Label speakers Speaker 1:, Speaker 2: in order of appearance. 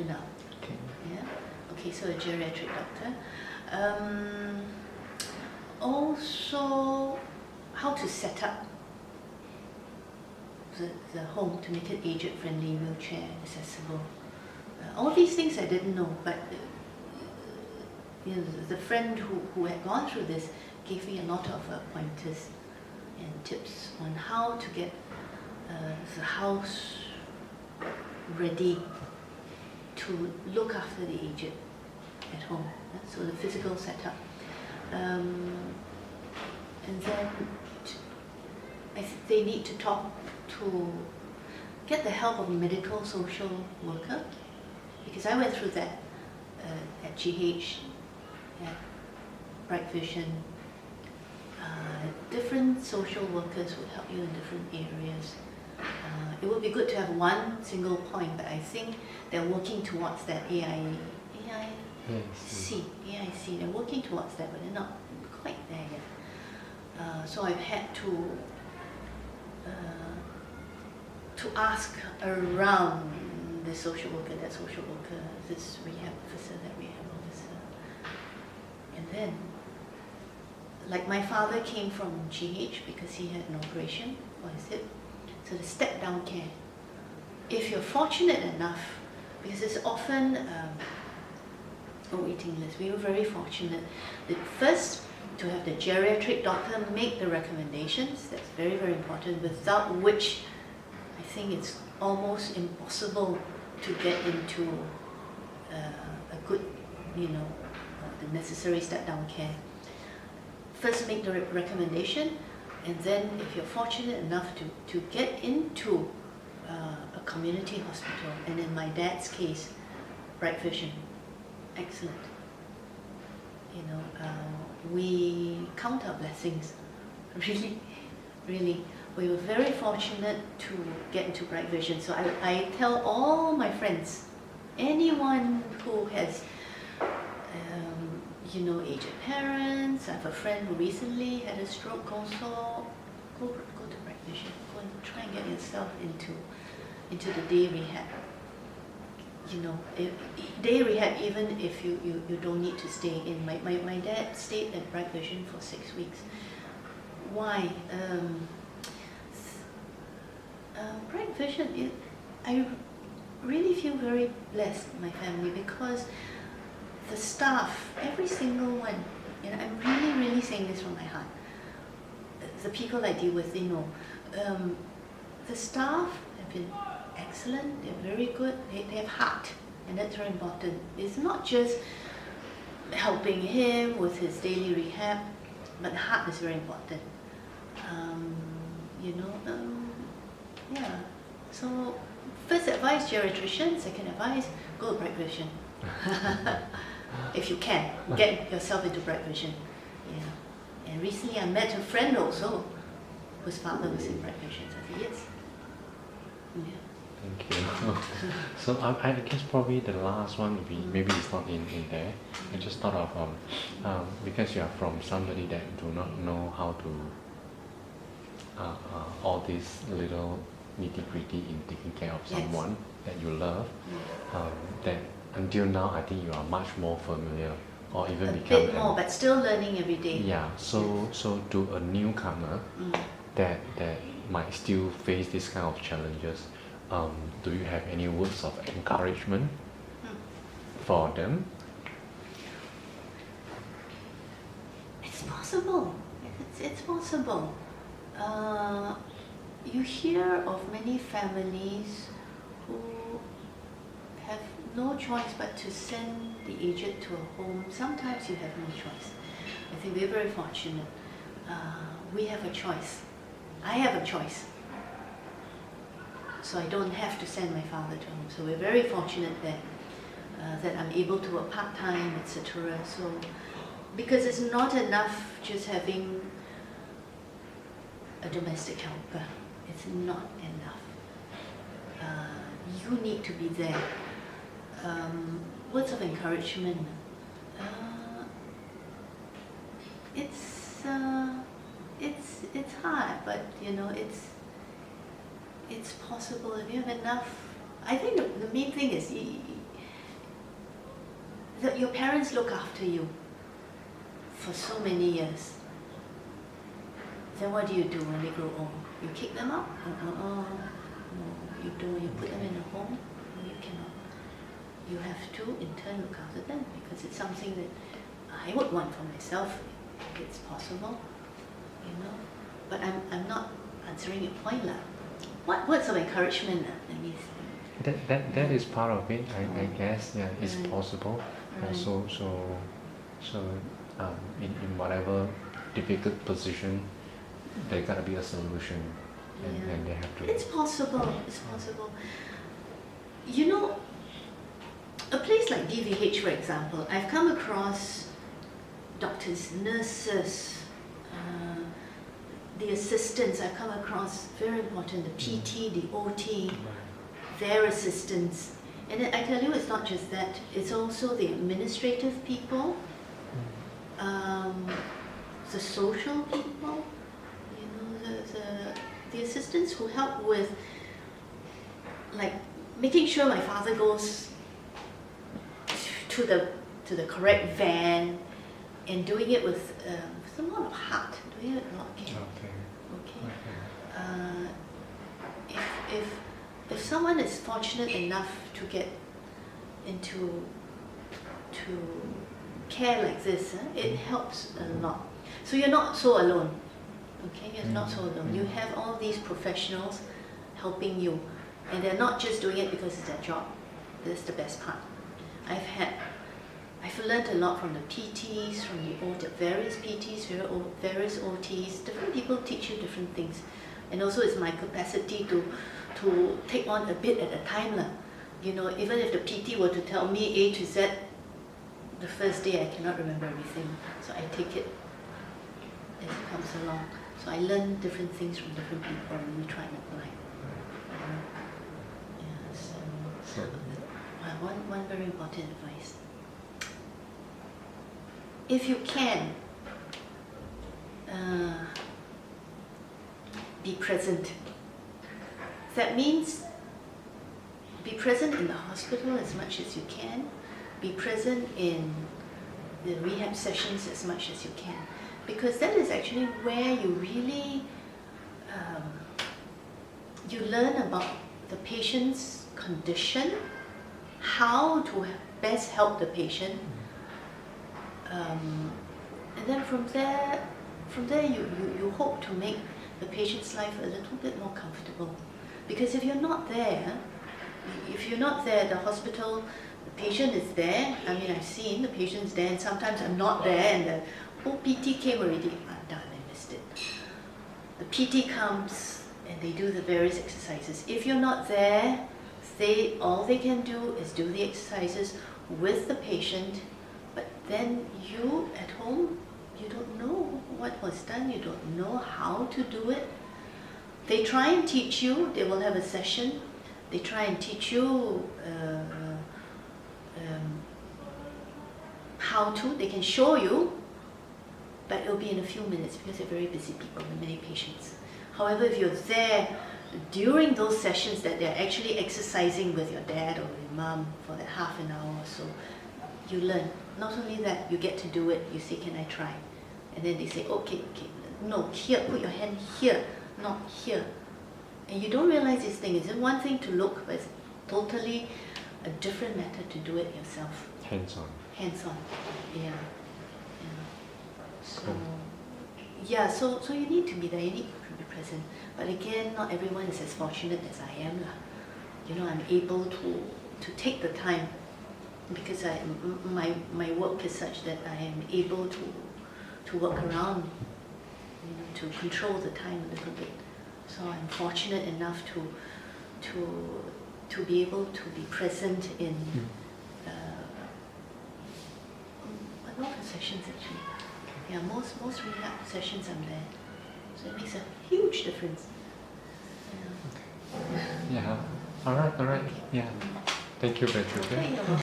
Speaker 1: now.
Speaker 2: Okay.
Speaker 1: Yeah. Okay, so a geriatric doctor. Also, how to set up the home to make it aged-friendly, wheelchair accessible. All these things I didn't know, but the friend who had gone through this gave me a lot of pointers and tips on how to get the house ready to look after the aged at home. So the physical setup. And then they need to get the help of a medical social worker, because I went through that at GH, at Bright Vision. Different social workers would help you in different areas. It would be good to have one single point, but I think they're working towards that AIC. They're working towards that, but they're not quite there yet. So I've had to ask around the social worker, that social worker, this rehab officer, that rehab officer. And then, like my father came from GH because he had an operation for his hip. So the step-down care. If you're fortunate enough, because it's often a waiting list, we were very fortunate that first to have the geriatric doctor make the recommendations. That's very, very important, without which I think it's almost impossible to get into a good, the necessary step-down care. First make the recommendation, and then if you're fortunate enough to get into a community hospital, and in my dad's case, Bright Vision, excellent. We count our blessings, really, really. We were very fortunate to get into Bright Vision. So I tell all my friends, anyone who has aged parents. I have a friend who recently had a stroke also. Go to Bright Vision. Go and try and get yourself into the day rehab. Day rehab, even if you don't need to stay in. My dad stayed at Bright Vision for 6 weeks. Why? Bright Vision, I really feel very blessed, my family, because the staff, every single one, and I'm really, really saying this from my heart, the people I deal with, they know, the staff have been excellent, they're very good, they have heart, and that's very important. It's not just helping him with his daily rehab, but the heart is very important. Yeah. So, first advice, geriatrician. Second advice, go to Bright Vision. If you can, get yourself into Bright Vision. Yeah. And recently I met a friend also, whose father was in Bright Vision. So I said, yes. Yeah.
Speaker 2: Thank you. So I guess probably the last one would be, maybe it's not in there. I just thought of, because you are from somebody that do not know how to, all these little nitty-gritty in taking care of someone that you love, that until now I think you are much more familiar, or even become
Speaker 1: a bit more, but still learning every day.
Speaker 2: Yeah, so to a newcomer that might still face this kind of challenges, do you have any words of encouragement for them?
Speaker 1: It's possible. It's possible. You hear of many families who have no choice but to send the aged to a home. Sometimes you have no choice. I think we're very fortunate. We have a choice. I have a choice. So I don't have to send my father to home. So we're very fortunate that I'm able to work part-time, etc. So, because it's not enough just having a domestic helper. It's not enough. You need to be there. Words of encouragement. It's hard, but it's possible if you have enough. I think the main thing is your parents look after you for so many years. Then what do you do when they grow old? You kick them out? No, you don't. You put them in a home? No, you cannot. You have to, in turn, look after them because it's something that I would want for myself if it's possible, you know. But I'm not answering your point, lah. What words of encouragement, let me see.
Speaker 2: That is part of it, I guess. Yeah, it's
Speaker 1: Right.
Speaker 2: possible.
Speaker 1: Right.
Speaker 2: So in whatever difficult position, there gotta be a solution, and they have to.
Speaker 1: It's possible. It's possible. You know, a place like DVH, for example, I've come across doctors, nurses, the assistants. I've come across very important, the PT, the OT, their assistants. And I tell you, it's not just that. It's also the administrative people, the social people, you know, the assistants who help with, like, making sure my father goes to the correct van and doing it with a lot of heart, doing it a lot. Okay. If someone is fortunate enough to get into care like this, it helps a lot. So you're not so alone. Okay, you're not so alone. You have all these professionals helping you, and they're not just doing it because it's their job. That's the best part. I've learned a lot from the PTs, from the various PTs, various OTs. Different people teach you different things, and also it's my capacity to take on a bit at a time, lah. You know, even if the PT were to tell me A to Z, the first day I cannot remember everything, so I take it as it comes along. So I learn different things from different people and we try and apply. So one very important advice. If you can, be present. That means be present in the hospital as much as you can. Be present in the rehab sessions as much as you can. Because that is actually where you really, you learn about the patient's condition, how to best help the patient. And then from there you hope to make the patient's life a little bit more comfortable. Because if you're not there, the hospital, the patient is there. I mean, I've seen the patient's there, and sometimes I'm not there, and the PT came already. I'm done, I missed it. The PT comes, and they do the various exercises. If you're not there, all they can do is do the exercises with the patient, but then you at home, you don't know what was done, you don't know how to do it. They try and teach you, they will have a session, they try and teach you how to, they can show you, but it'll be in a few minutes because they're very busy people with many patients. However, if you're there during those sessions that they're actually exercising with your dad or your mom for that half an hour or so, you learn. Not only that, you get to do it, you say, can I try? And then they say, okay, no, here, put your hand here, not here. And you don't realize this thing. It's one thing to look, but it's totally a different method to do it yourself.
Speaker 2: Hands-on.
Speaker 1: Hands-on, yeah. So,
Speaker 2: Cool.
Speaker 1: yeah, so you need to be there, you need to be present. But again, not everyone is as fortunate as I am. You know, I'm able to take the time because my work is such that I am able to work around, you know, to control the time a little bit. So I'm fortunate enough to be able to be present in a lot of sessions actually. Yeah, most rehab sessions I'm there. So it makes a huge difference.
Speaker 2: Yeah. All right. Yeah. Thank you, Patricia.
Speaker 1: Okay.